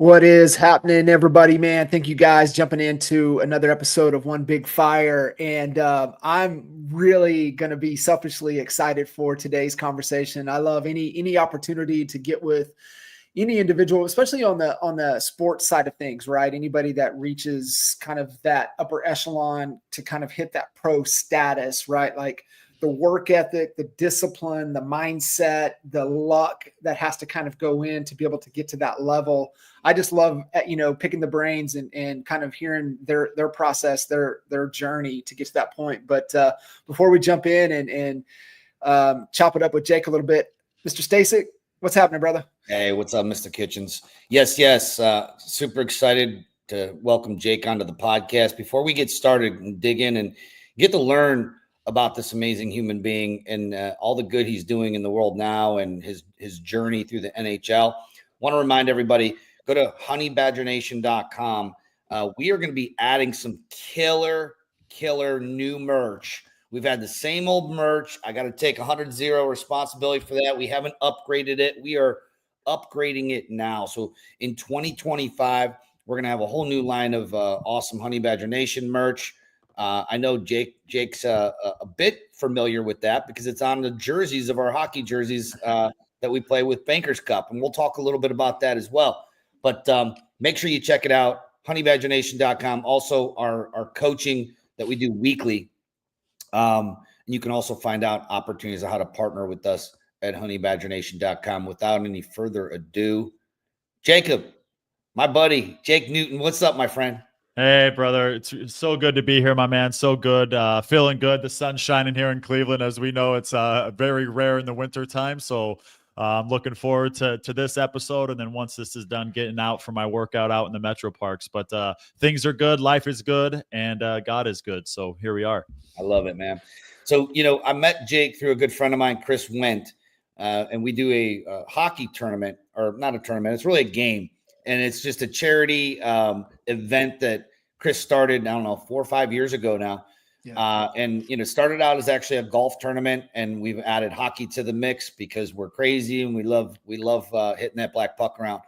What is happening, everybody, man? Thank you guys jumping into another episode of One Big Fire. And I'm really going to be selfishly excited for today's conversation. I love any opportunity to get with any individual, especially on the sports side of things, right? Anybody that reaches kind of that upper echelon to kind of hit that pro status, right? Like the work ethic, the discipline, the mindset, the luck that has to kind of go in to be able to get to that level. I just love, picking the brains and kind of hearing their process, their journey to get to that point. But before we jump in and chop it up with Jake a little bit, Mr. Stasek, what's happening, brother? Hey, what's up, Mr. Kitchens? Yes. Super excited to welcome Jake onto the podcast. Before we get started and dig in and get to learn about this amazing human being and all the good he's doing in the world now and his journey through the NHL, want to remind everybody, go to honeybadgernation.com. We are going to be adding some killer new merch. We've had the same old merch. I got to take 100-0 responsibility for that. We haven't upgraded it. We are upgrading it now. So in 2025, we're going to have a whole new line of awesome Honey Badger Nation merch. I know Jake's a bit familiar with that because it's on the jerseys of our hockey jerseys that we play with Bankers Cup. And we'll talk a little bit about that as well. But make sure you check it out, honeybadgernation.com. Also, our coaching that we do weekly. And you can also find out opportunities of how to partner with us at honeybadgernation.com. Without any further ado, Jacob, my buddy, Jake Newton, what's up, my friend? Hey, brother. It's so good to be here, my man. So good. Feeling good. The sun's shining here in Cleveland. As we know, it's very rare in the winter time. So I'm looking forward to this episode. And then once this is done, getting out for my workout out in the metro parks. But things are good. Life is good. And God is good. So here we are. I love it, man. So, I met Jake through a good friend of mine, Chris Wendt, and we do a hockey tournament, or not a tournament. It's really a game. And it's just a charity event that Chris started, I don't know, 4 or 5 years ago now. Yeah. And, started out as actually a golf tournament, and we've added hockey to the mix because we're crazy and we love hitting that black puck around.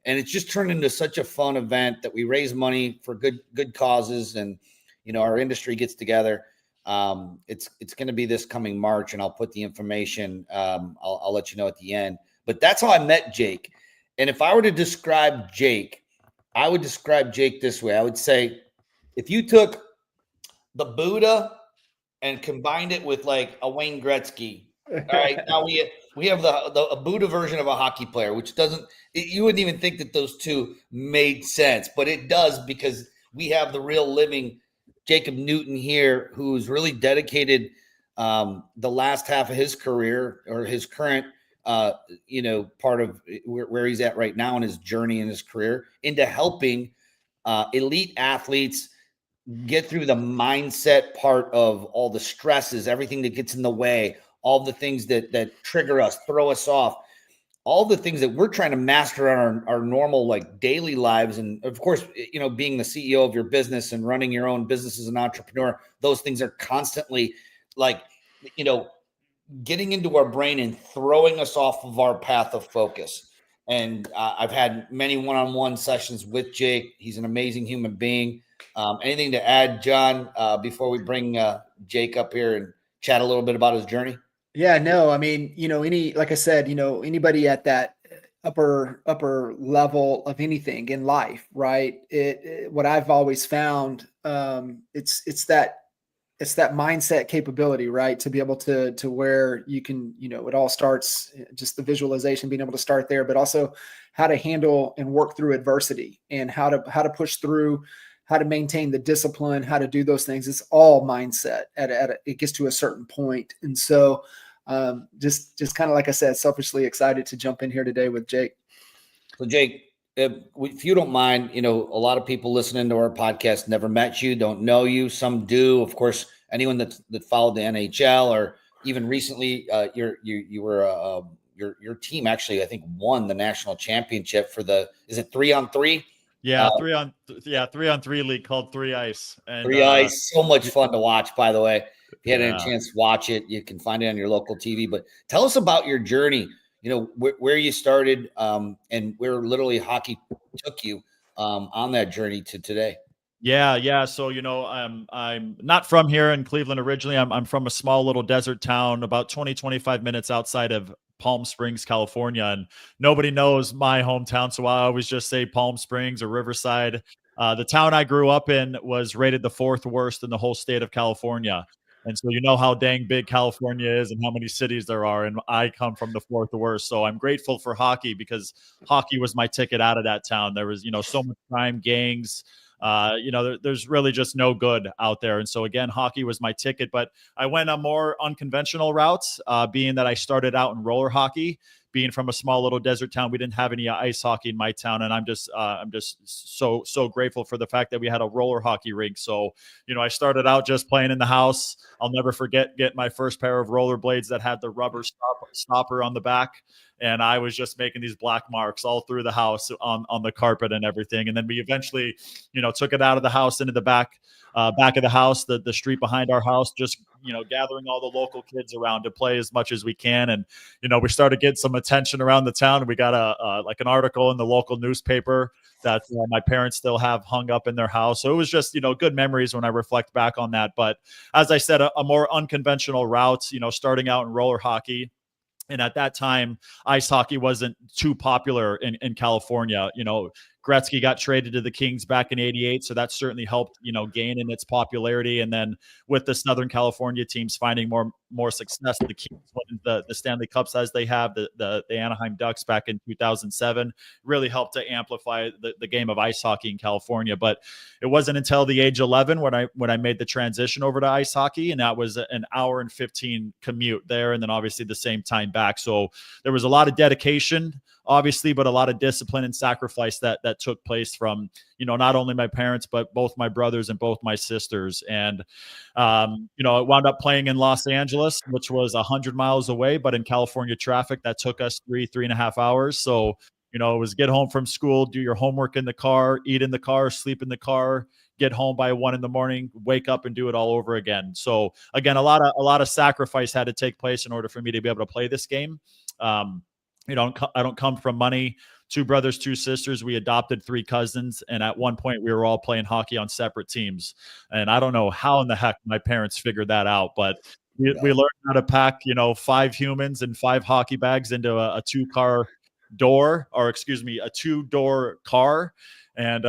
And it's just turned into such a fun event that we raise money for good causes. And, our industry gets together. It's going to be this coming March, and I'll put the information. I'll let you know at the end. But that's how I met Jake. And if I were to describe Jake, I would describe Jake this way. I would say if you took the Buddha and combined it with like a Wayne Gretzky, all right, now we have a Buddha version of a hockey player, which you wouldn't even think that those two made sense, but it does because we have the real living Jacob Newton here, who's really dedicated the last half of his career or his current part of where he's at right now in his journey in his career into helping elite athletes get through the mindset part of all the stresses, everything that gets in the way, all the things that trigger us, throw us off, all the things that we're trying to master on our normal, like daily lives. And of course, being the CEO of your business and running your own business as an entrepreneur, those things are constantly like, getting into our brain and throwing us off of our path of focus. And I've had many one-on-one sessions with Jake. He's an amazing human being. Anything to add, John, before we bring Jake up here and chat a little bit about his journey? Yeah, no, I mean, like I said, anybody at that upper level of anything in life, right? What I've always found, it's that mindset capability, right? To be able to where you can, it all starts just the visualization, being able to start there, but also how to handle and work through adversity and how to push through, how to maintain the discipline, how to do those things. It's all mindset it gets to a certain point. And so just kind of, like I said, selfishly excited to jump in here today with Jake. So Jake, if you don't mind, a lot of people listening to our podcast never met you, don't know you. Some do. Of course, anyone that followed the NHL or even recently, your team actually, I think, won the national championship for is it 3-on-3? Yeah, 3-on-3 league called 3 Ice. And, 3 Ice, so much fun to watch, by the way. If you had a chance to watch it, you can find it on your local TV. But tell us about your journey. where you started and where literally hockey took you on that journey to today. Yeah. So, I'm not from here in Cleveland originally. I'm from a small little desert town about 25 minutes outside of Palm Springs, California. And nobody knows my hometown. So I always just say Palm Springs or Riverside. The town I grew up in was rated the 4th worst in the whole state of California. And so you know how dang big California is and how many cities there are. And I come from the 4th worst. So I'm grateful for hockey because hockey was my ticket out of that town. There was, so much crime, gangs, there's really just no good out there. And so again, hockey was my ticket, but I went a more unconventional route, being that I started out in roller hockey. Being from a small little desert town, we didn't have any ice hockey in my town, and I'm just so grateful for the fact that we had a roller hockey rink. So, I started out just playing in the house. I'll never forget getting my first pair of rollerblades that had the rubber stopper on the back, and I was just making these black marks all through the house on the carpet and everything. And then we eventually, took it out of the house into the back of the house, the street behind our house, just, gathering all the local kids around to play as much as we can. And, we started getting some attention around the town. We got like an article in the local newspaper that my parents still have hung up in their house. So it was just, good memories when I reflect back on that. But as I said, a more unconventional route, starting out in roller hockey. And at that time, ice hockey wasn't too popular in California. Gretzky got traded to the Kings back in '88, so that certainly helped, gain in its popularity. And then with the Southern California teams finding more success, the Kings winning the Stanley Cups as they have, the Anaheim Ducks back in 2007 really helped to amplify the game of ice hockey in California. But it wasn't until the age 11 when I made the transition over to ice hockey, and that was an hour and 15 commute there, and then obviously the same time back. So there was a lot of dedication, obviously, but a lot of discipline and sacrifice that took place from, not only my parents, but both my brothers and both my sisters. And, I wound up playing in Los Angeles, which was 100 miles away, but in California traffic, that took us 3.5 hours. So, it was get home from school, do your homework in the car, eat in the car, sleep in the car, get home by 1 a.m, wake up and do it all over again. So again, a lot of sacrifice had to take place in order for me to be able to play this game. I don't come from money. 2 brothers, 2 sisters. We adopted 3 cousins. And at one point we were all playing hockey on separate teams. And I don't know how in the heck my parents figured that out, but we learned how to pack, 5 humans and 5 hockey bags into a 2-car door, or excuse me, a 2-door car. And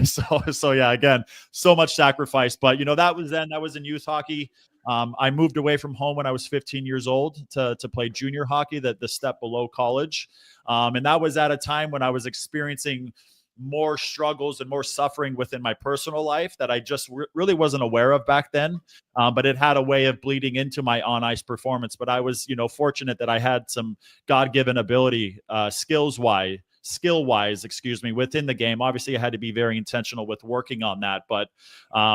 so yeah, again, so much sacrifice, but that was in youth hockey. I moved away from home when I was 15 years old to play junior hockey, the step below college. And that was at a time when I was experiencing more struggles and more suffering within my personal life that I just really wasn't aware of back then. But it had a way of bleeding into my on ice performance. But I was, fortunate that I had some God-given ability, skill-wise, within the game. Obviously, I had to be very intentional with working on that. But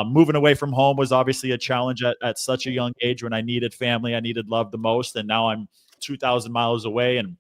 moving away from home was obviously a challenge at such a young age when I needed family, I needed love the most. And now I'm 2,000 miles away, and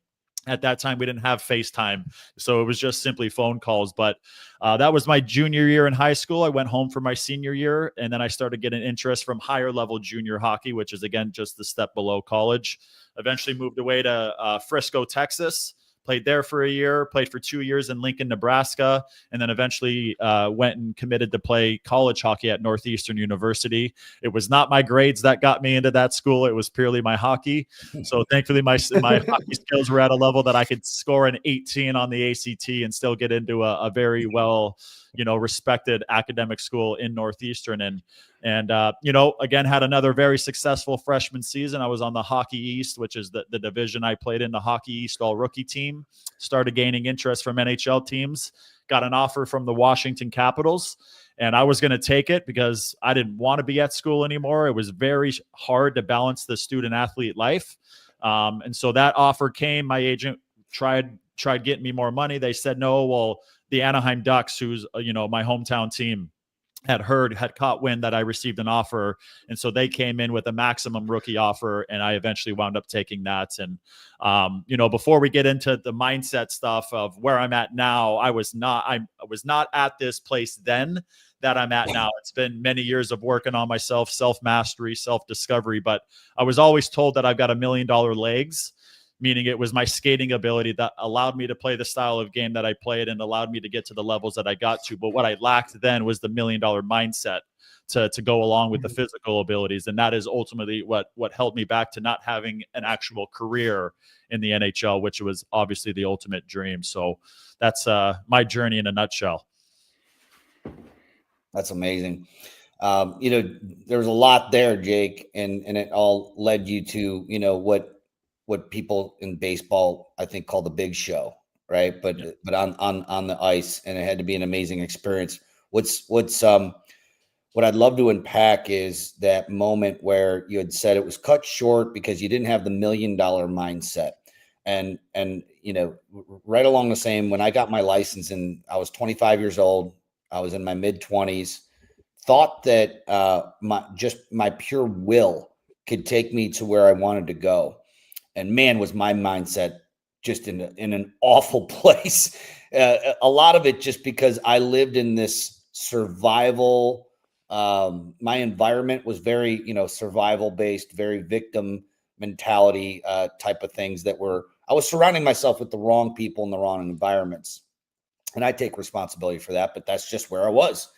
at that time we didn't have FaceTime, so it was just simply phone calls. But that was my junior year in high school. I went home for my senior year, and then I started getting interest from higher level junior hockey, which is again just the step below college. Eventually moved away to Frisco, Texas. Played there for a year, played for 2 years in Lincoln, Nebraska, and then eventually went and committed to play college hockey at Northeastern University. It was not my grades that got me into that school. It was purely my hockey. So thankfully, my hockey skills were at a level that I could score an 18 on the ACT and still get into a very well, respected academic school in Northeastern. And again, had another very successful freshman season. I was on the Hockey East, which is the division I played in, the Hockey East all-rookie team. Started gaining interest from NHL teams. Got an offer from the Washington Capitals, and I was going to take it because I didn't want to be at school anymore. It was very hard to balance the student-athlete life. And so that offer came. My agent tried getting me more money. They said no. Well, the Anaheim Ducks, who's, my hometown team, had caught wind that I received an offer. And so they came in with a maximum rookie offer, and I eventually wound up taking that. And, before we get into the mindset stuff of where I'm at now, I was not at this place then that I'm at now. It's been many years of working on myself, self-mastery, self-discovery, but I was always told that I've got $1 million legs. meaning it was my skating ability that allowed me to play the style of game that I played and allowed me to get to the levels that I got to. But what I lacked then was the $1 million mindset to go along with the physical abilities. And that is ultimately what held me back to not having an actual career in the NHL, which was obviously the ultimate dream. So that's my journey in a nutshell. That's amazing. There's a lot there, Jake, and it all led you to, what people in baseball, I think, call the big show, right? But on the ice, and it had to be an amazing experience. What I'd love to unpack is that moment where you had said it was cut short because you didn't have the $1 million mindset. And right along the same, when I got my license and I was 25 years old, I was in my mid-20s, thought that my pure will could take me to where I wanted to go. And man, was my mindset just in an awful place. A lot of it just because I lived in this survival. My environment was very, survival based, very victim mentality type of things I was surrounding myself with the wrong people in the wrong environments. And I take responsibility for that, but that's just where I was.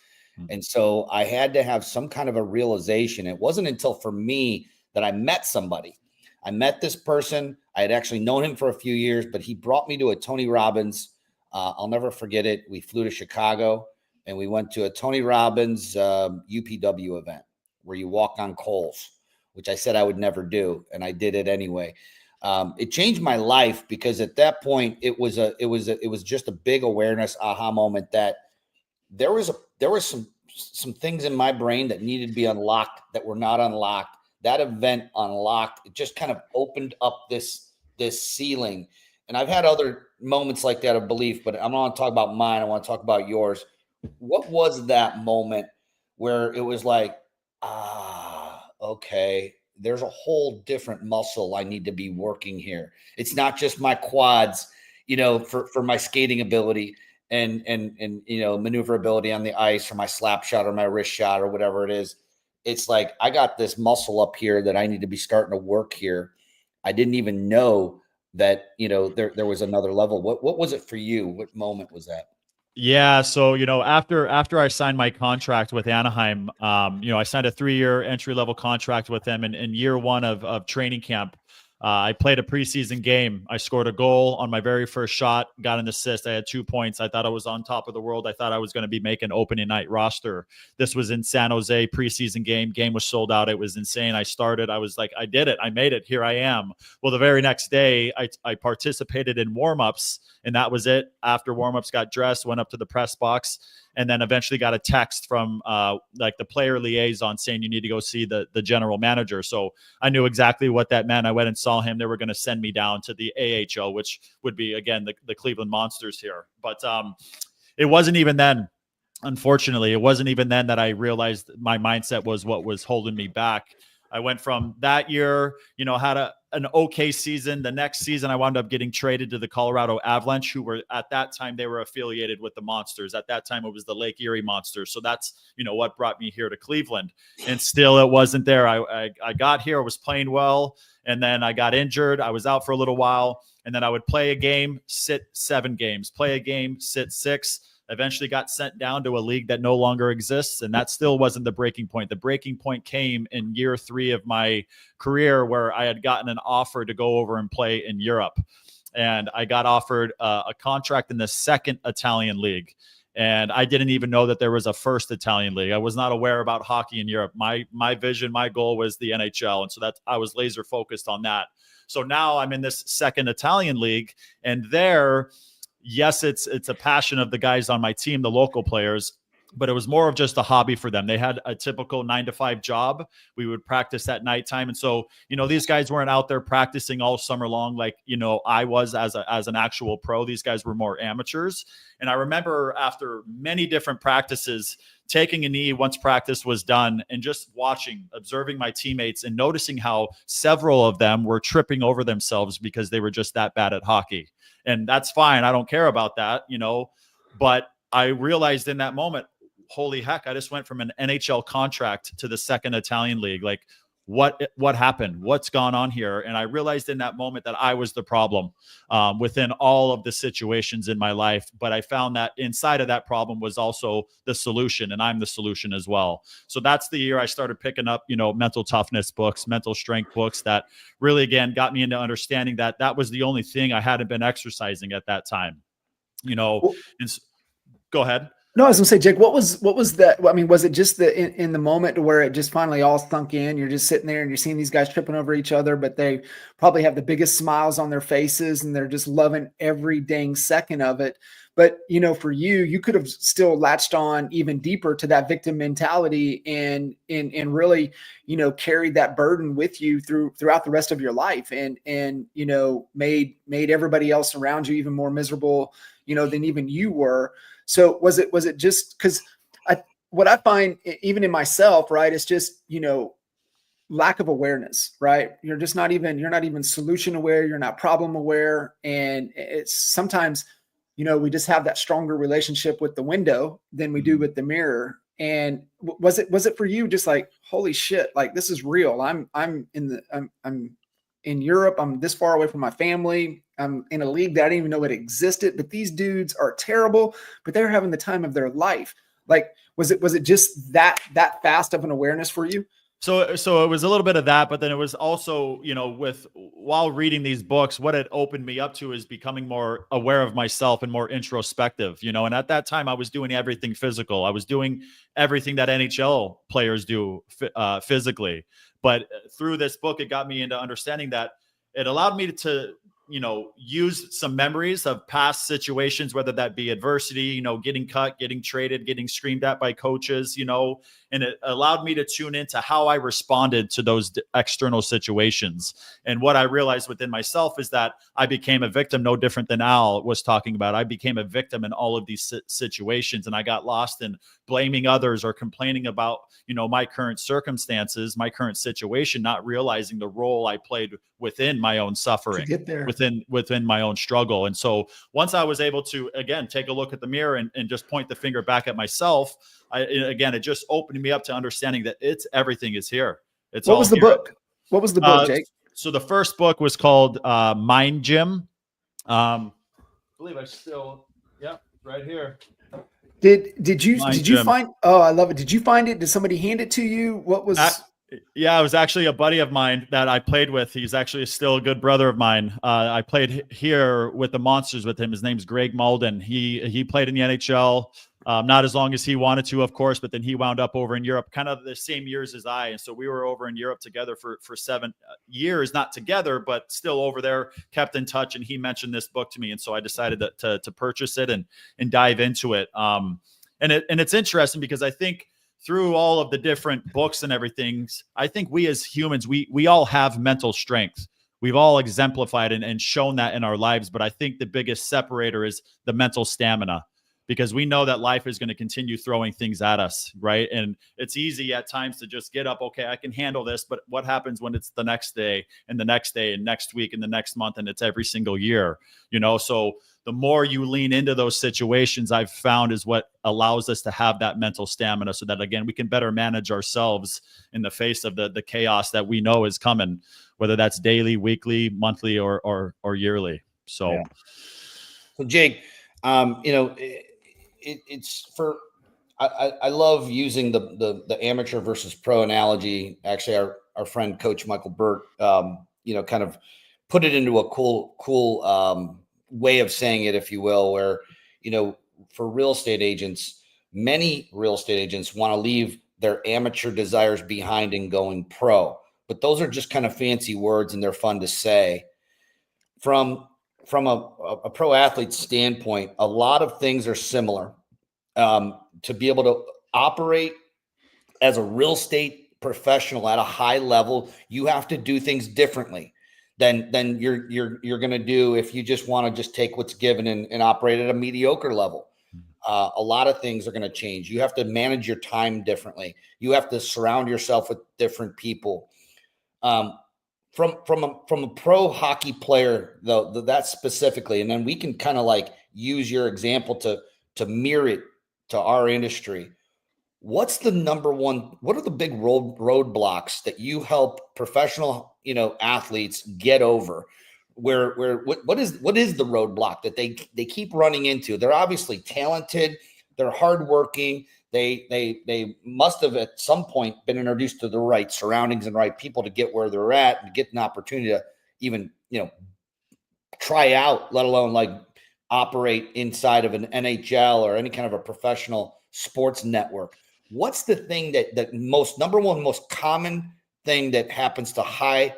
And so I had to have some kind of a realization. It wasn't until for me that I met somebody. I met this person. I had actually known him for a few years, but he brought me to a Tony Robbins. I'll never forget it. We flew to Chicago and we went to a Tony Robbins UPW event where you walk on coals, which I said I would never do. And I did it anyway. It changed my life because at that point it was just a big awareness aha moment that there was some things in my brain that needed to be unlocked that were not unlocked. That event unlocked. It just kind of opened up this ceiling. And I've had other moments like that of belief, but I don't want to talk about mine. I want to talk about yours. What was that moment where it was like, okay, there's a whole different muscle I need to be working here. It's not just my quads, for my skating ability and maneuverability on the ice, or my slap shot or my wrist shot or whatever it is. It's like, I got this muscle up here that I need to be starting to work here. I didn't even know that, there was another level. What was it for you? What moment was that? Yeah. So, after I signed my contract with Anaheim, I signed a 3-year entry-level contract with them. And in year one of training camp, I played a preseason game. I scored a goal on my very first shot, got an assist. I had 2 points. I thought I was on top of the world. I thought I was going to be making opening night roster. This was in San Jose, preseason game. Game was sold out. It was insane. I started. I was like, I did it. I made it. Here I am. Well, the very next day, I participated in warmups, and that was it. After warmups, got dressed, went up to the press box, and then eventually got a text from the player liaison saying you need to go see the general manager. So I knew exactly what that meant. I went and saw him. They were going to send me down to the AHL, which would be, again, the Cleveland Monsters here. But it wasn't even then. Unfortunately, it wasn't even then that I realized my mindset was what was holding me back. I went from that year, had an okay season. The next season, I wound up getting traded to the Colorado Avalanche, who were at that time, they were affiliated with the Monsters. At that time, it was the Lake Erie Monsters. So that's, what brought me here to Cleveland. And still, it wasn't there. I got here, I was playing well, and then I got injured. I was out for a little while, and then I would play a game, sit 7 games, play a game, sit 6. Eventually got sent down to a league that no longer exists. And that still wasn't the breaking point. The breaking point came in year 3 of my career, where I had gotten an offer to go over and play in Europe. And I got offered a contract in the 2nd Italian league. And I didn't even know that there was a 1st Italian league. I was not aware about hockey in Europe. My vision, my goal was the NHL. And so I was laser focused on that. So now I'm in this 2nd Italian league, and there, yes, it's a passion of the guys on my team, the local players, but it was more of just a hobby for them. They had a typical 9-to-5 job. We would practice at nighttime. And so, these guys weren't out there practicing all summer long like, I was as an actual pro. These guys were more amateurs. And I remember after many different practices, taking a knee once practice was done and just observing my teammates and noticing how several of them were tripping over themselves because they were just that bad at hockey. And that's fine. I don't care about that, but I realized in that moment, holy heck, I just went from an NHL contract to the 2nd Italian league. Like, what happened, what's gone on here. And I realized in that moment that I was the problem within all of the situations in my life. But I found that inside of that problem was also the solution, and I'm the solution as well. So that's the year I started picking up, mental toughness books, mental strength books that really, again, got me into understanding that that was the only thing I hadn't been exercising at that time. Well, Go ahead. no, I was gonna say, Jake, what was that? I mean, was it just in the moment where it just finally all sunk in? You're just sitting there and you're seeing these guys tripping over each other, but they probably have the biggest smiles on their faces and they're just loving every dang second of it. But for you could have still latched on even deeper to that victim mentality and really, carried that burden with you throughout the rest of your life and made everybody else around you even more miserable, than even you were. So was it just because what I find even in myself, right, it's just, lack of awareness, right? You're not even solution aware. You're not problem aware. And it's sometimes, we just have that stronger relationship with the window than we do with the mirror. And was it for you just like, holy shit, like this is real. I'm in Europe. I'm this far away from my family. I'm in a league that I didn't even know it existed, but these dudes are terrible, but they're having the time of their life. Like, was it just that fast of an awareness for you? So it was a little bit of that, but then it was also, while reading these books, what it opened me up to is becoming more aware of myself and more introspective, and at that time I was doing everything physical. I was doing everything that NHL players do physically. But through this book, it got me into understanding that it allowed me to, use some memories of past situations, whether that be adversity, getting cut, getting traded, getting screamed at by coaches, and it allowed me to tune into how I responded to those external situations. And what I realized within myself is that I became a victim, no different than Al was talking about. I became a victim in all of these situations, and I got lost in blaming others or complaining about, my current circumstances, my current situation, not realizing the role I played within my own suffering, within my own struggle. And so once I was able to, again, take a look at the mirror and just point the finger back at myself, it just opened me up to understanding that everything is here. What was the book? What was the book, Jake? So the first book was called Mind Gym. I believe right here. Did you find? Oh, I love it. Did you find it? Did somebody hand it to you? What was? Yeah, it was actually a buddy of mine that I played with. He's actually still a good brother of mine. I played here with the Monsters with him. His name's Greg Malden. He played in the NHL, not as long as he wanted to, of course, but then he wound up over in Europe, kind of the same years as I. And so we were over in Europe together for 7 years, not together, but still over there, kept in touch. And he mentioned this book to me. And so I decided to purchase it and dive into it. And it's interesting because I think through all of the different books and everything, I think we as humans, we all have mental strength. We've all exemplified and shown that in our lives. But I think the biggest separator is the mental stamina, because we know that life is going to continue throwing things at us, right? And it's easy at times to just get up, okay, I can handle this. But what happens when it's the next day and the next day and next week and the next month, and it's every single year, So the more you lean into those situations, I've found is what allows us to have that mental stamina so that, again, we can better manage ourselves in the face of the chaos that we know is coming, whether that's daily, weekly, monthly, or yearly. So, yeah. So Jake, it's for, I love using the amateur versus pro analogy. Actually, our friend Coach Michael Burt, kind of put it into a cool way of saying it, if you will, where, for real estate agents, many real estate agents want to leave their amateur desires behind and going pro, but those are just kind of fancy words and they're fun to say. From a pro athlete standpoint, a lot of things are similar. To be able to operate as a real estate professional at a high level, you have to do things differently than you're going to do if you just want to just take what's given and operate at a mediocre level. A lot of things are going to change. You have to manage your time differently. You have to surround yourself with different people. From a pro hockey player, though, that specifically, and then we can kind of like use your example to mirror it to our industry. What's the number one? What are the big roadblocks that you help professional, athletes get over? What is the roadblock that they keep running into? They're obviously talented, they're hardworking. They must have at some point been introduced to the right surroundings and right people to get where they're at and get an opportunity to even try out, let alone like operate inside of an NHL or any kind of a professional sports network. What's the thing that most common thing that happens to highly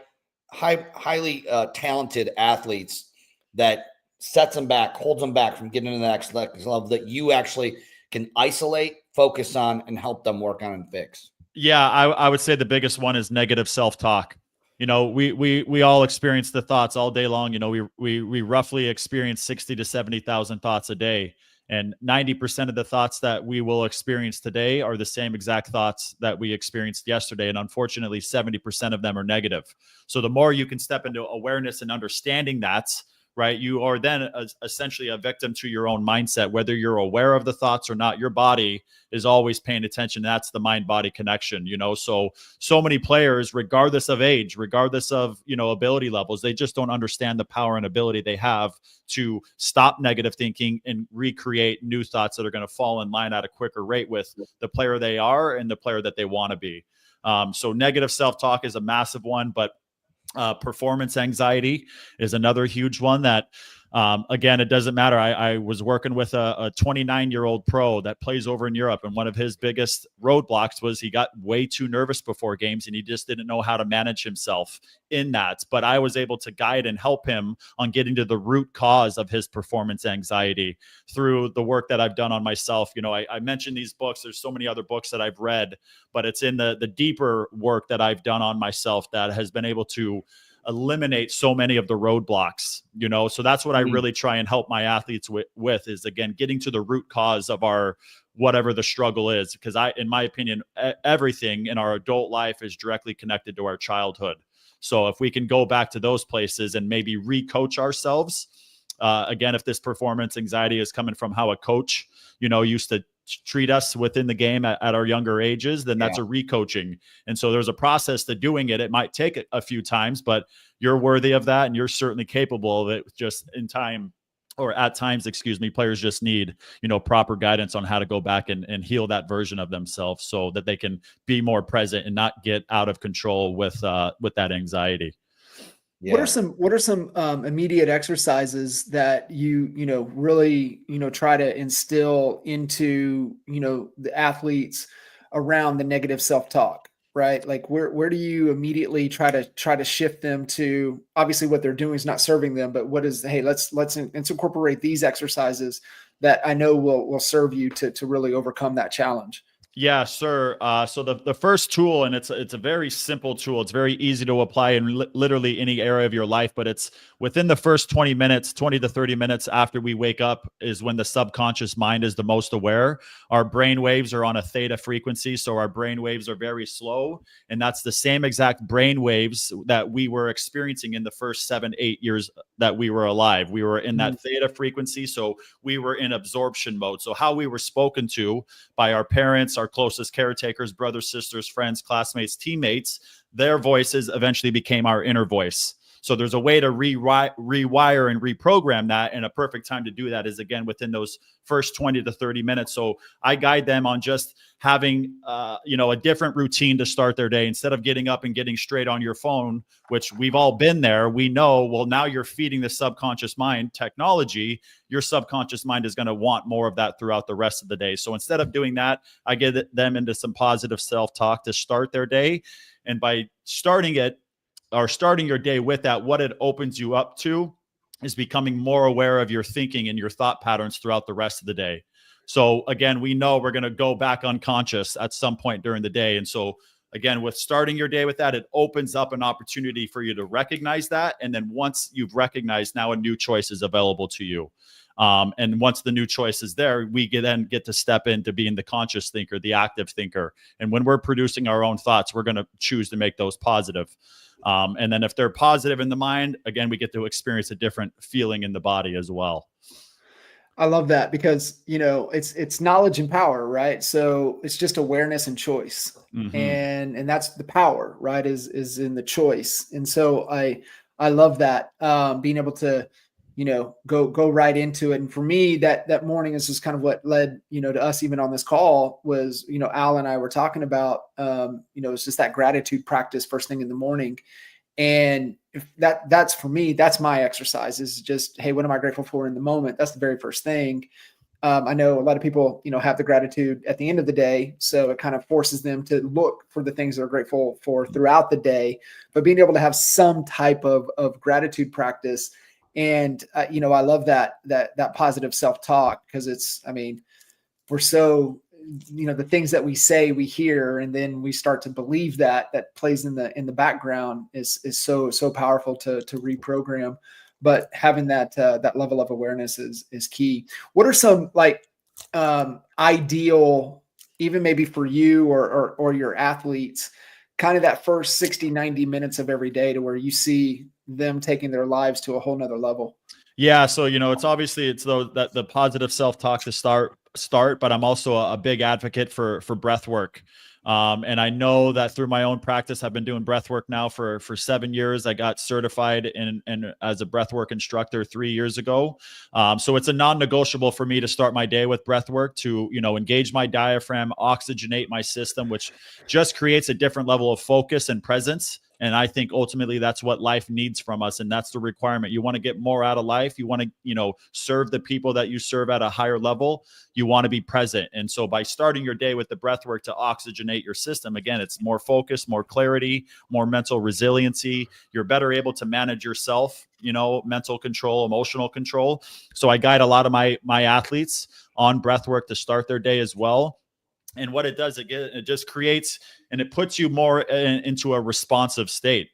talented athletes that sets them back, holds them back from getting to the next level that you actually can isolate, focus on, and help them work on and fix? Yeah, I would say the biggest one is negative self-talk. We all experience the thoughts all day long. We roughly experience 60 to 70,000 thoughts a day. And 90% of the thoughts that we will experience today are the same exact thoughts that we experienced yesterday. And unfortunately, 70% of them are negative. So the more you can step into awareness and understanding that, right, you are then essentially a victim to your own mindset. Whether you're aware of the thoughts or not, your body is always paying attention. That's the mind-body connection, so many players, regardless of age, regardless of, ability levels, they just don't understand the power and ability they have to stop negative thinking and recreate new thoughts that are going to fall in line at a quicker rate with the player they are and the player that they want to be. So negative self-talk is a massive one, but performance anxiety is another huge one that, again, it doesn't matter. I was working with a 29-year-old pro that plays over in Europe, and one of his biggest roadblocks was he got way too nervous before games, and he just didn't know how to manage himself in that. But I was able to guide and help him on getting to the root cause of his performance anxiety through the work that I've done on myself. I mentioned these books. There's so many other books that I've read, but it's in the deeper work that I've done on myself that has been able to eliminate so many of the roadblocks, so that's what I really try and help my athletes with is, again, getting to the root cause of our whatever the struggle is, because in my opinion, everything in our adult life is directly connected to our childhood. So if we can go back to those places and maybe re-coach ourselves, again, if this performance anxiety is coming from how a coach used to treat us within the game at our younger ages, then that's a recoaching. And so there's a process to doing it. It might take a few times, but you're worthy of that. And you're certainly capable of it. Just in time, or at times, players just need, proper guidance on how to go back and heal that version of themselves so that they can be more present and not get out of control with that anxiety. Yeah. What are some immediate exercises that you really try to instill into the athletes around the negative self-talk, right? Like where do you immediately try to shift them to? Obviously what they're doing is not serving them, but let's incorporate these exercises that I know will serve you to really overcome that challenge. Yeah, sure. So the first tool, and it's a very simple tool. It's very easy to apply in literally any area of your life, but it's within the first 20 to 30 minutes after we wake up is when the subconscious mind is the most aware. Our brain waves are on a theta frequency, so our brain waves are very slow, and that's the same exact brain waves that we were experiencing in the first 7-8 years that we were alive. We were in that theta frequency, so we were in absorption mode. So how we were spoken to by our parents, our closest caretakers, brothers, sisters, friends, classmates, teammates, their voices eventually became our inner voice. So there's a way to rewire and reprogram that. And a perfect time to do that is, again, within those first 20 to 30 minutes. So I guide them on just having, a different routine to start their day. Instead of getting up and getting straight on your phone, which we've all been there, we know, well, now you're feeding the subconscious mind technology. Your subconscious mind is going to want more of that throughout the rest of the day. So instead of doing that, I get them into some positive self-talk to start their day. And by starting your day with that, what it opens you up to is becoming more aware of your thinking and your thought patterns throughout the rest of the day. So again, we know we're going to go back unconscious at some point during the day. And so again, with starting your day with that, it opens up an opportunity for you to recognize that. And then once you've recognized, now a new choice is available to you. And once the new choice is there, we then get to step into being the conscious thinker, the active thinker. And when we're producing our own thoughts, we're going to choose to make those positive. And then if they're positive in the mind, again, we get to experience a different feeling in the body as well. I love that because, it's knowledge and power, right? So it's just awareness and choice. Mm-hmm. And that's the power, right? Is in the choice. And so I love that, being able to, go right into it. And for me, that morning is just kind of what led, to us even on this call was, Al and I were talking about, it's just that gratitude practice first thing in the morning. And if that's for me, that's my exercise is just, hey, what am I grateful for in the moment? That's the very first thing. I know a lot of people, have the gratitude at the end of the day. So it kind of forces them to look for the things they're grateful for throughout the day, but being able to have some type of gratitude practice. And, I love that positive self-talk because we're so, the things that we say, we hear, and then we start to believe that plays in the background is so powerful to reprogram. But having that level of awareness is key. What are some ideal, even maybe for you or your athletes, kind of that first 60, 90 minutes of every day to where you see them taking their lives to a whole nother level? Yeah, so it's obviously that the positive self-talk to start, but I'm also a big advocate for breath work. And I know that through my own practice, I've been doing breath work now for 7 years. I got certified in as a breath work instructor 3 years ago. So it's a non-negotiable for me to start my day with breath work to, engage my diaphragm, oxygenate my system, which just creates a different level of focus and presence. And I think ultimately that's what life needs from us. And that's the requirement. You want to get more out of life. You want to, serve the people that you serve at a higher level. You want to be present. And so by starting your day with the breath work to oxygenate your system, again, it's more focus, more clarity, more mental resiliency. You're better able to manage yourself, mental control, emotional control. So I guide a lot of my athletes on breath work to start their day as well. And what it does, it just creates and it puts you more into a responsive state,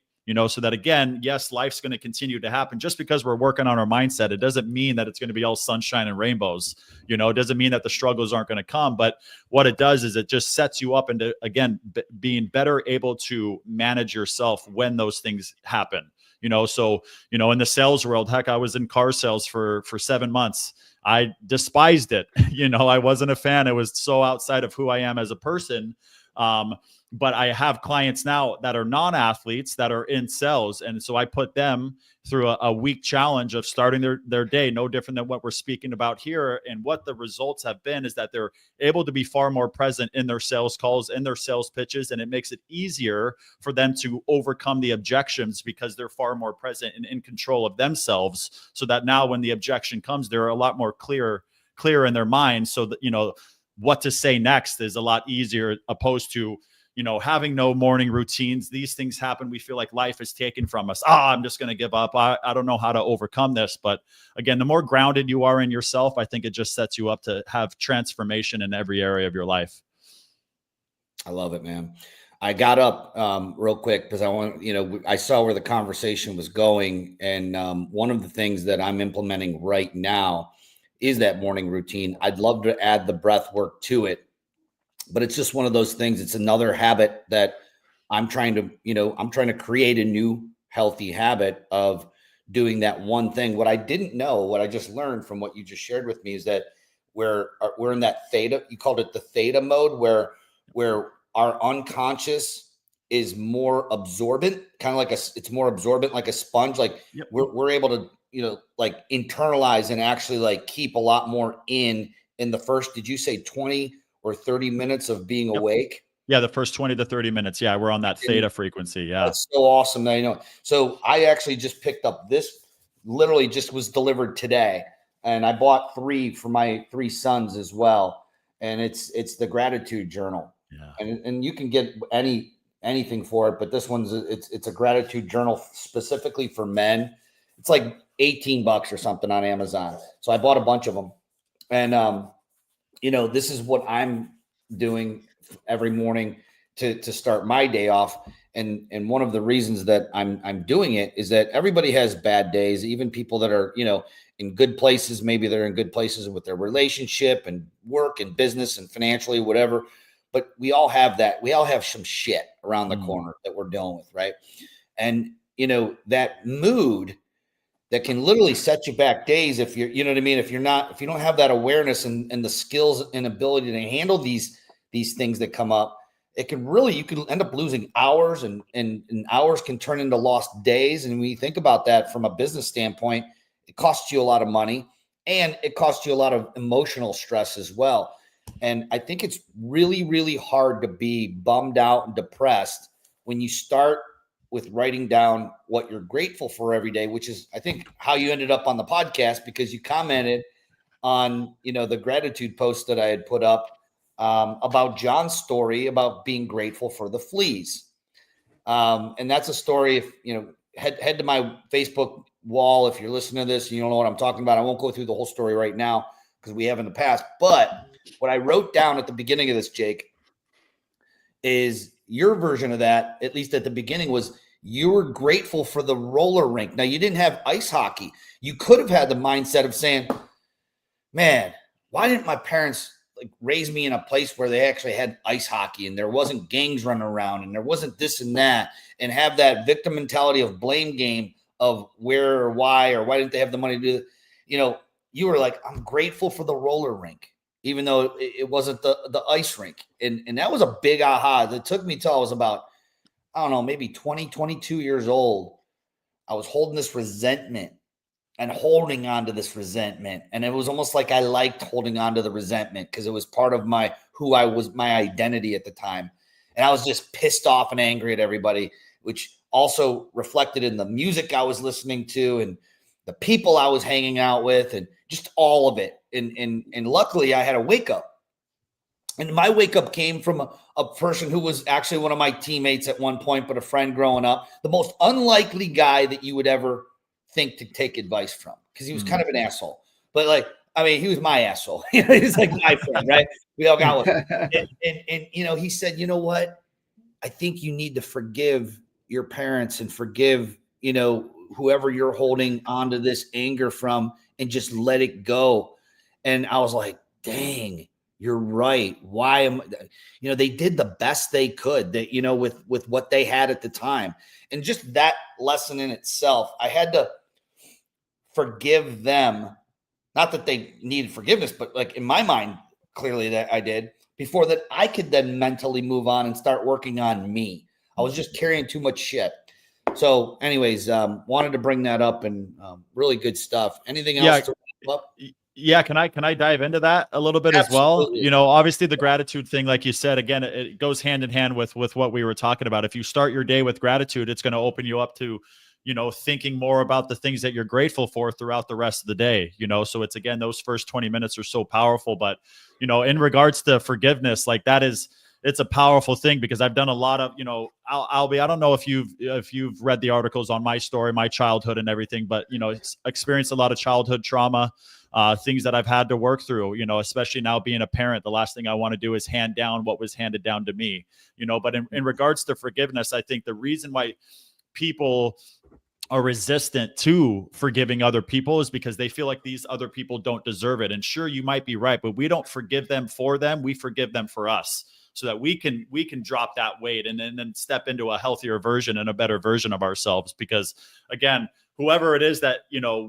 so that again, yes, life's going to continue to happen. Just because we're working on our mindset, it doesn't mean that it's going to be all sunshine and rainbows. It doesn't mean that the struggles aren't going to come. But what it does is it just sets you up into, again, being better able to manage yourself when those things happen. So, in the sales world, heck, I was in car sales for 7 months. I despised it. I wasn't a fan. It was so outside of who I am as a person. But I have clients now that are non-athletes that are in sales. And so I put them through a week challenge of starting their day, no different than what we're speaking about here. And what the results have been is that they're able to be far more present in their sales calls, in their sales pitches. And it makes it easier for them to overcome the objections because they're far more present and in control of themselves. So that now when the objection comes, they're a lot more clear in their mind. So that, what to say next is a lot easier opposed to, having no morning routines. These things happen. We feel like life is taken from us. I'm just going to give up. I don't know how to overcome this. But again, the more grounded you are in yourself, I think it just sets you up to have transformation in every area of your life. I love it, man. I got up real quick because I saw where the conversation was going. And one of the things that I'm implementing right now is that morning routine. I'd love to add the breath work to it, but it's just one of those things. It's another habit that I'm trying to create a new healthy habit of doing that one thing. What I didn't know, what I just learned from what you just shared with me is that we're in that theta, you called it the theta mode, where our unconscious is more absorbent, kind of like it's more absorbent, like a sponge. Like Yep. we're able to, like internalize and actually like keep a lot more in the first, did you say 20 or 30 minutes of being awake? Yeah. The first 20 to 30 minutes. Yeah. We're on that theta frequency. Yeah. That's so awesome. That, so I actually just picked up this, literally just was delivered today. And I bought 3 for my 3 sons as well. And it's the gratitude journal. Yeah. And you can get anything for it, but this one's it's a gratitude journal specifically for men. It's like $18 or something on Amazon. So I bought a bunch of them. And this is what I'm doing every morning to start my day off. And one of the reasons that I'm doing it is that everybody has bad days, even people that are, in good places. Maybe they're in good places with their relationship and work and business and financially, whatever. But we all have that. We all have some shit around the corner that we're dealing with, right? And, that mood that can literally set you back days if you're, you know what I mean? If you don't have that awareness and the skills and ability to handle these things that come up, it can really, you can end up losing hours and hours can turn into lost days. And when you think about that from a business standpoint, it costs you a lot of money and it costs you a lot of emotional stress as well. And I think it's really, really hard to be bummed out and depressed when you start with writing down what you're grateful for every day, which is, I think, how you ended up on the podcast, because you commented on, the gratitude post that I had put up about John's story about being grateful for the fleas. And that's a story, if, head to my Facebook wall. If you're listening to this and you don't know what I'm talking about, I won't go through the whole story right now because we have in the past. But what I wrote down at the beginning of this, Jake, is your version of that, at least at the beginning, was you were grateful for the roller rink. Now, you didn't have ice hockey. You could have had the mindset of saying, man, why didn't my parents raise me in a place where they actually had ice hockey and there wasn't gangs running around and there wasn't this and that, and have that victim mentality of blame game of where or why didn't they have the money to do it? You were like, I'm grateful for the roller rink, even though it wasn't the ice rink. And that was a big aha. That took me till I was about, I don't know, maybe 20, 22 years old. I was holding this resentment and holding on to this resentment. And it was almost like I liked holding on to the resentment because it was part of my identity at the time. And I was just pissed off and angry at everybody, which also reflected in the music I was listening to and the people I was hanging out with and just all of it. And luckily I had a wake up. And my wake up came from a person who was actually one of my teammates at one point, but a friend growing up, the most unlikely guy that you would ever think to take advice from, because he was kind of an asshole. But he was my asshole. He's like my friend, right? We all got one. And he said, you know what? I think you need to forgive your parents and forgive, whoever you're holding onto this anger from, and just let it go. And I was like, dang, you're right. Why they did the best they could, that, with what they had at the time. And just that lesson in itself, I had to forgive them. Not that they needed forgiveness, but in my mind, clearly that I did, before that I could then mentally move on and start working on me. I was just carrying too much shit. So anyways, wanted to bring that up, and really good stuff. Anything else to wrap up? Yeah. Can I dive into that a little bit Absolutely. as well? Obviously the gratitude thing, like you said, again, it goes hand in hand with what we were talking about. If you start your day with gratitude, it's going to open you up to, thinking more about the things that you're grateful for throughout the rest of the day, so it's, again, those first 20 minutes are so powerful. But, in regards to forgiveness, it's a powerful thing, because I've done a lot of, I don't know if you've read the articles on my story, my childhood and everything, but, experienced a lot of childhood trauma, things that I've had to work through, especially now being a parent. The last thing I want to do is hand down what was handed down to me, but in regards to forgiveness, I think the reason why people are resistant to forgiving other people is because they feel like these other people don't deserve it. And sure, you might be right, but we don't forgive them for them. We forgive them for us, so that we can drop that weight and then step into a healthier version and a better version of ourselves. Because, again, whoever it is that,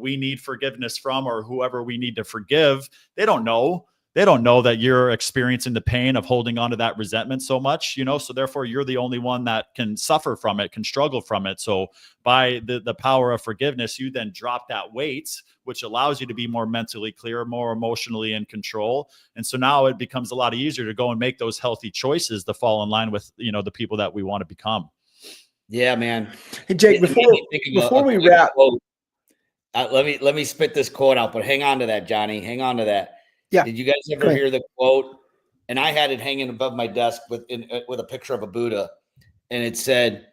we need forgiveness from, or whoever we need to forgive, they don't know that you're experiencing the pain of holding on to that resentment so much, so therefore you're the only one that can suffer from it, can struggle from it. So by the power of forgiveness, you then drop that weight, which allows you to be more mentally clear, more emotionally in control. And so now it becomes a lot easier to go and make those healthy choices to fall in line with, the people that we want to become. Yeah, man. Hey, Jake, before we wrap, let me spit this quote out, but hang on to that, Johnny. Hang on to that. Yeah. Did you guys ever hear the quote? And I had it hanging above my desk with a picture of a Buddha, and it said,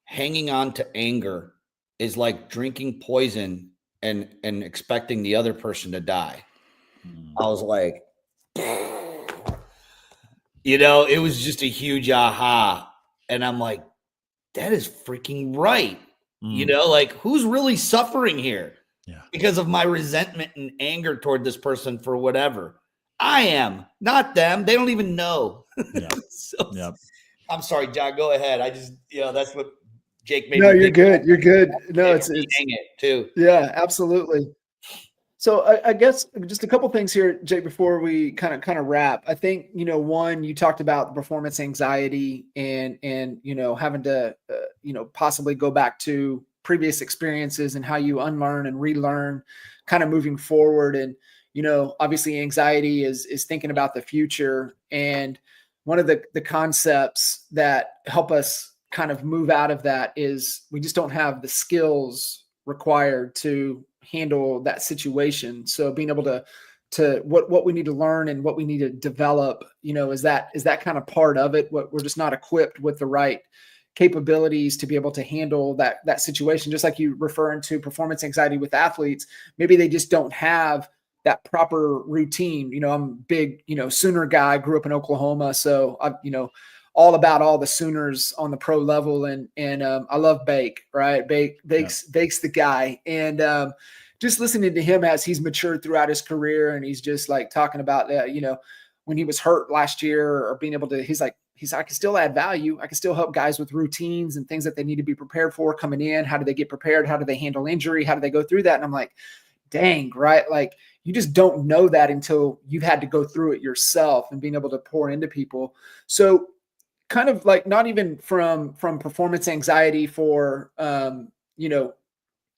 hanging on to anger is like drinking poison and expecting the other person to die. I was like, it was just a huge aha. And I'm like, that is freaking right. Who's really suffering here? Yeah. Because of my resentment and anger toward this person for whatever. I am, not them. They don't even know. Yeah. I'm sorry, John, go ahead. I just, that's what Jake made No, me you're think good. You're good. No, hang it's it too. yeah, absolutely. So I guess just a couple things here, Jake, before we kind of wrap. I think, one, you talked about the performance anxiety and having to possibly go back to previous experiences and how you unlearn and relearn, kind of moving forward. And obviously anxiety is thinking about the future. And one of the concepts that help us kind of move out of that is we just don't have the skills required to handle that situation. So being able to what we need to learn and what we need to develop, is that kind of part of it. What we're just not equipped with the right capabilities to be able to handle that situation. Just like you referring to performance anxiety with athletes, maybe they just don't have that proper routine. I'm a big, Sooner guy, grew up in Oklahoma. So I, all about all the Sooners on the pro level. And I love Bake, right? Bake's the guy. And just listening to him as he's matured throughout his career. And he's just like talking about, when he was hurt last year or being able to, he's like, I can still add value. I can still help guys with routines and things that they need to be prepared for coming in. How do they get prepared? How do they handle injury? How do they go through that? And I'm like, dang, right? Like, you just don't know that until you've had to go through it yourself and being able to pour into people. So kind of like not even from performance anxiety for,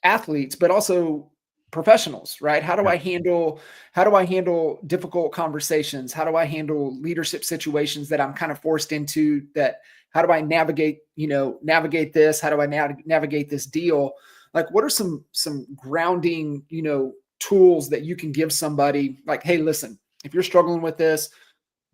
athletes, but also professionals, right? How do I handle difficult conversations? How do I handle leadership situations that I'm kind of forced into? That how do I navigate this? How do I navigate this deal? Like, what are some grounding, tools that you can give somebody? Like, hey, listen, if you're struggling with this,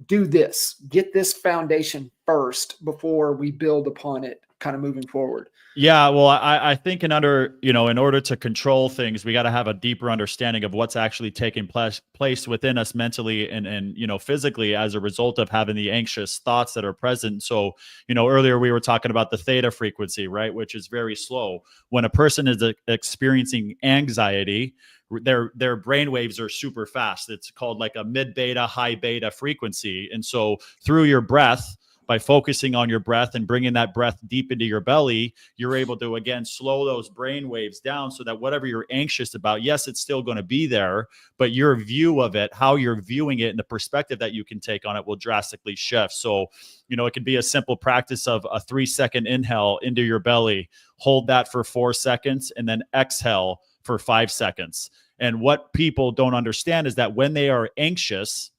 do this, get this foundation first before we build upon it, kind of moving forward. Yeah, well, I think in order to control things, we got to have a deeper understanding of what's actually taking place within us mentally and physically as a result of having the anxious thoughts that are present. So, earlier we were talking about the theta frequency, right, which is very slow. When a person is experiencing anxiety, their brain waves are super fast. It's called like a mid beta, high beta frequency. And so through your breath, by focusing on your breath and bringing that breath deep into your belly, you're able to, again, slow those brain waves down so that whatever you're anxious about, yes, it's still going to be there, but your view of it, how you're viewing it and the perspective that you can take on it will drastically shift. So, it can be a simple practice of a 3-second inhale into your belly, hold that for 4 seconds, and then exhale for 5 seconds. And what people don't understand is that when they are anxious,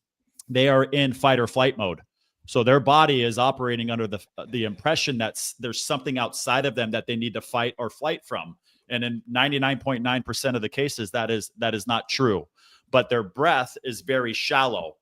they are in fight or flight mode. So their body is operating under the impression that there's something outside of them that they need to fight or flight from. And in 99.9% of the cases, that is not true. But their breath is very shallow,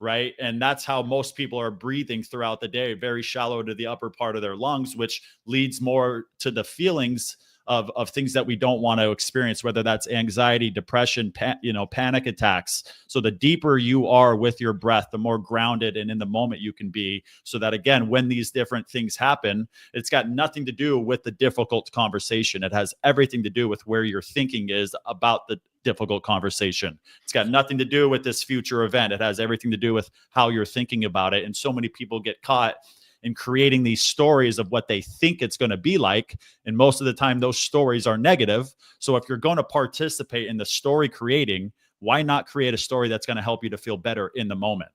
right? And that's how most people are breathing throughout the day, very shallow to the upper part of their lungs, which leads more to the feelings of things that we don't want to experience, whether that's anxiety, depression, panic attacks. So the deeper you are with your breath, the more grounded and in the moment you can be. So that, again, when these different things happen, it's got nothing to do with the difficult conversation. It has everything to do with where your thinking is about the difficult conversation. It's got nothing to do with this future event. It has everything to do with how you're thinking about it. And so many people get caught in creating these stories of what they think it's going to be like. And most of the time, those stories are negative. So if you're going to participate in the story creating, why not create a story that's going to help you to feel better in the moment?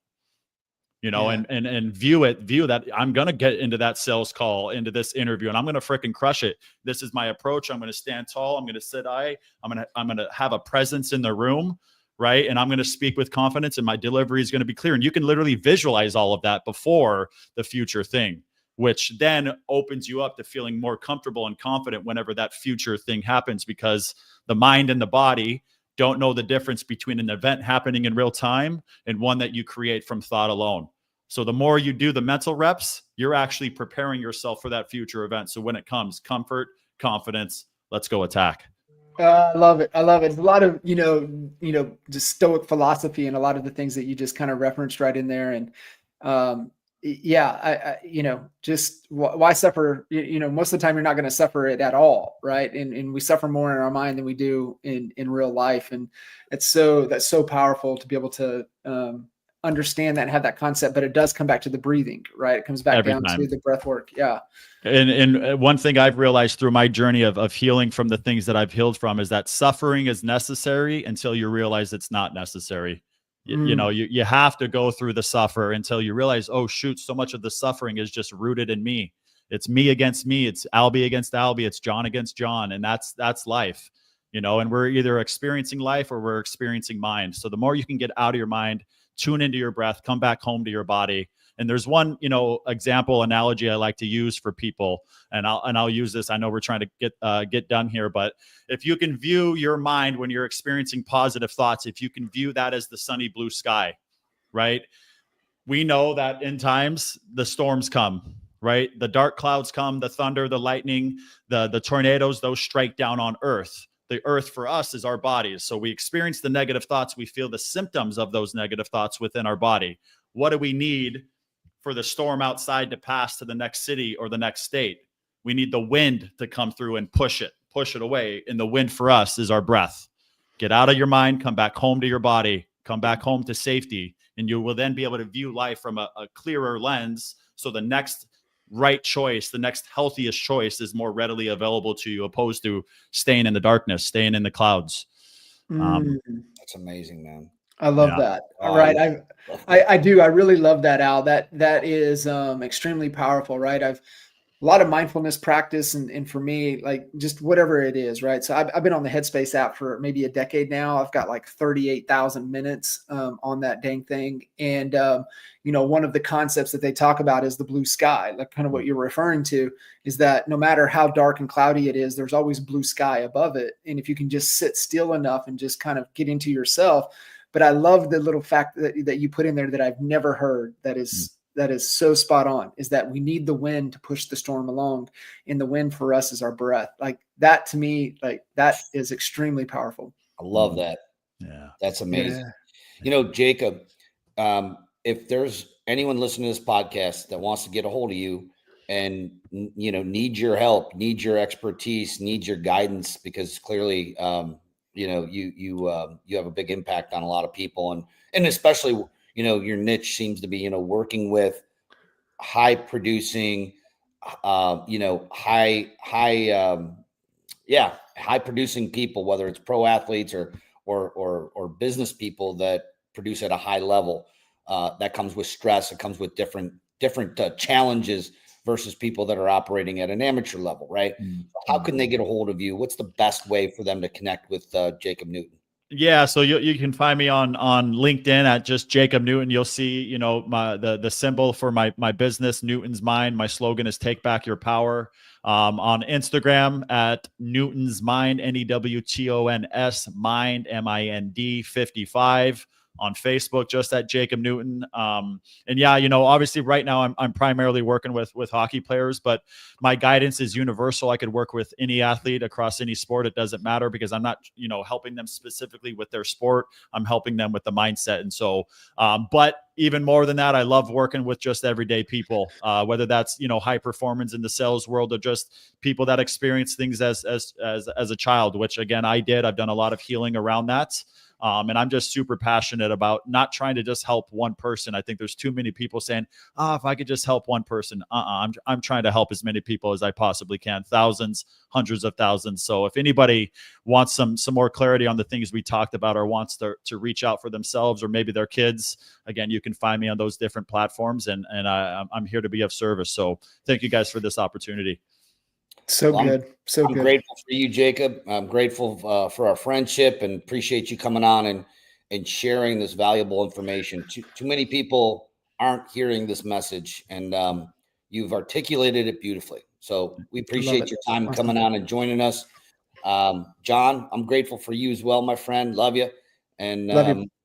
And view that I'm going to get into that sales call, into this interview, and I'm going to freaking crush it. This is my approach. I'm going to stand tall. I'm going to sit high. I'm going to have a presence in the room. Right. And I'm going to speak with confidence and my delivery is going to be clear. And you can literally visualize all of that before the future thing, which then opens you up to feeling more comfortable and confident whenever that future thing happens, because the mind and the body don't know the difference between an event happening in real time and one that you create from thought alone. So the more you do the mental reps, you're actually preparing yourself for that future event. So when it comes, comfort, confidence, let's go attack. I love it. I love it. It's a lot of, just stoic philosophy and a lot of the things that you just kind of referenced right in there. And, just why suffer, most of the time you're not going to suffer it at all. Right. And we suffer more in our mind than we do in real life. And that's so powerful to be able to, understand that and have that concept, but it does come back to the breathing, right? It comes back Every down time. to the breath work. Yeah. And one thing I've realized through my journey of healing from the things that I've healed from is that suffering is necessary until you realize it's not necessary. You know, you have to go through the suffer until you realize, oh shoot, so much of the suffering is just rooted in me. It's me against me. It's Albie against Albie. It's John against John. And that's life, you know, and we're either experiencing life or we're experiencing mind. So the more you can get out of your mind, tune into your breath, come back home to your body. And there's one, you know, example analogy I like to use for people, and I'll use this. I know we're trying to get done here, but if you can view your mind when you're experiencing positive thoughts, if you can view that as the sunny blue sky, right? We know that in times the storms come, right? The dark clouds come, the thunder, the lightning, the tornadoes, those strike down on earth. The earth for us is our bodies. So we experience the negative thoughts. We feel the symptoms of those negative thoughts within our body. What do we need for the storm outside to pass to the next city or the next state? We need the wind to come through and push it away. And the wind for us is our breath. Get out of your mind, come back home to your body, come back home to safety. And you will then be able to view life from a clearer lens. So the next right choice, the next healthiest choice is more readily available to you, opposed to staying in the darkness, staying in the clouds. That's amazing, man. I love that. All right. I do. I really love that, Al. That is extremely powerful, right? I've a lot of mindfulness practice, and for me, like just whatever it is, right? So I've been on the Headspace app for maybe a decade now. I've got like 38,000 minutes on that dang thing. And, you know, one of the concepts that they talk about is the blue sky, like kind of what you're referring to, is that no matter how dark and cloudy it is, there's always blue sky above it. And if you can just sit still enough and just kind of get into yourself. But I love the little fact that you put in there that I've never heard that is so spot on, is that we need the wind to push the storm along, and the wind for us is our breath. Like that, to me, like that is extremely powerful. I love that. Yeah. That's amazing. Yeah. You know, Jacob, if there's anyone listening to this podcast that wants to get a hold of you and, you know, need your help, need your expertise, need your guidance, because clearly, you know, you have a big impact on a lot of people, and especially, you know, your niche seems to be, you know, working with high producing, you know, high producing people, whether it's pro athletes or business people that produce at a high level. That comes with stress. It comes with different challenges versus people that are operating at an amateur level, right? How can they get a hold of you? What's the best way for them to connect with Jacob Newton? Yeah, so you can find me on LinkedIn at just Jacob Newton. You'll see, you know, the symbol for my business, Newton's Mind. My slogan is "Take Back Your Power." On Instagram at Newton's Mind, NEWTONS Mind, MIND 55. On Facebook, just at Jacob Newton. And yeah, you know, obviously right now I'm primarily working with hockey players, but my guidance is universal. I could work with any athlete across any sport. It doesn't matter, because I'm not, you know, helping them specifically with their sport. I'm helping them with the mindset. And so, but even more than that, I love working with just everyday people, whether that's, you know, high performance in the sales world, or just people that experience things as a child, which again, I did. I've done a lot of healing around that. And I'm just super passionate about not trying to just help one person. I think there's too many people saying, if I could just help one person. I'm trying to help as many people as I possibly can. Thousands, hundreds of thousands. So if anybody wants some more clarity on the things we talked about, or wants to reach out for themselves or maybe their kids, again, you can find me on those different platforms, and I'm here to be of service. So thank you guys for this opportunity. I'm grateful for you, Jacob. I'm grateful for our friendship, and appreciate you coming on and sharing this valuable information. Too many people aren't hearing this message, and you've articulated it beautifully. So we appreciate your time coming on and joining us. John, I'm grateful for you as well, my friend. Love you. And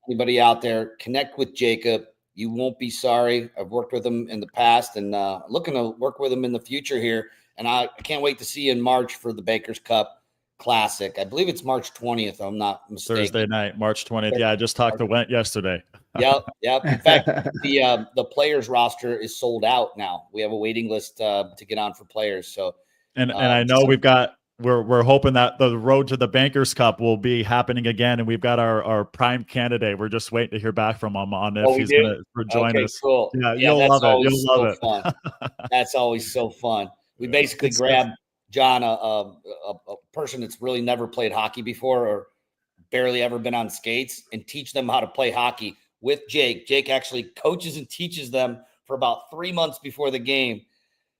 anybody out there, connect with Jacob. You won't be sorry. I've worked with him in the past, and looking to work with him in the future here. And I can't wait to see you in March for the Baker's Cup Classic. I believe it's March 20th. I'm not mistaken. Thursday night, March 20th. Yeah, I just talked to Went yesterday. Yep. In fact, the players roster is sold out now. We have a waiting list to get on for players. So, and I know we've got we're hoping that the road to the Bankers Cup will be happening again, and we've got our prime candidate. We're just waiting to hear back from him on if he's going to join us. Cool. Yeah, Yeah, you'll love it. You'll love it. Fun. That's always so fun. We basically Good grab John, a person that's really never played hockey before or barely ever been on skates, and teach them how to play hockey with Jake. Jake actually coaches and teaches them for about 3 months before the game.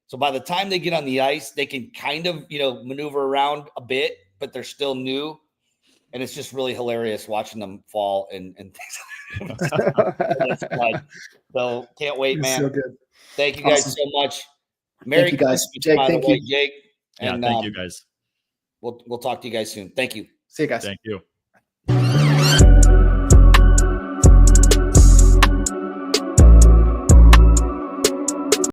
So by the time they get on the ice, they can kind of, maneuver around a bit, but they're still new. And it's just really hilarious watching them fall and things. It's fun. So can't wait, man. So good. Thank you guys so much. Merry Christmas, Jake. Thank you, Jake. And thank you guys. We'll talk to you guys soon. Thank you. See you guys. Thank you.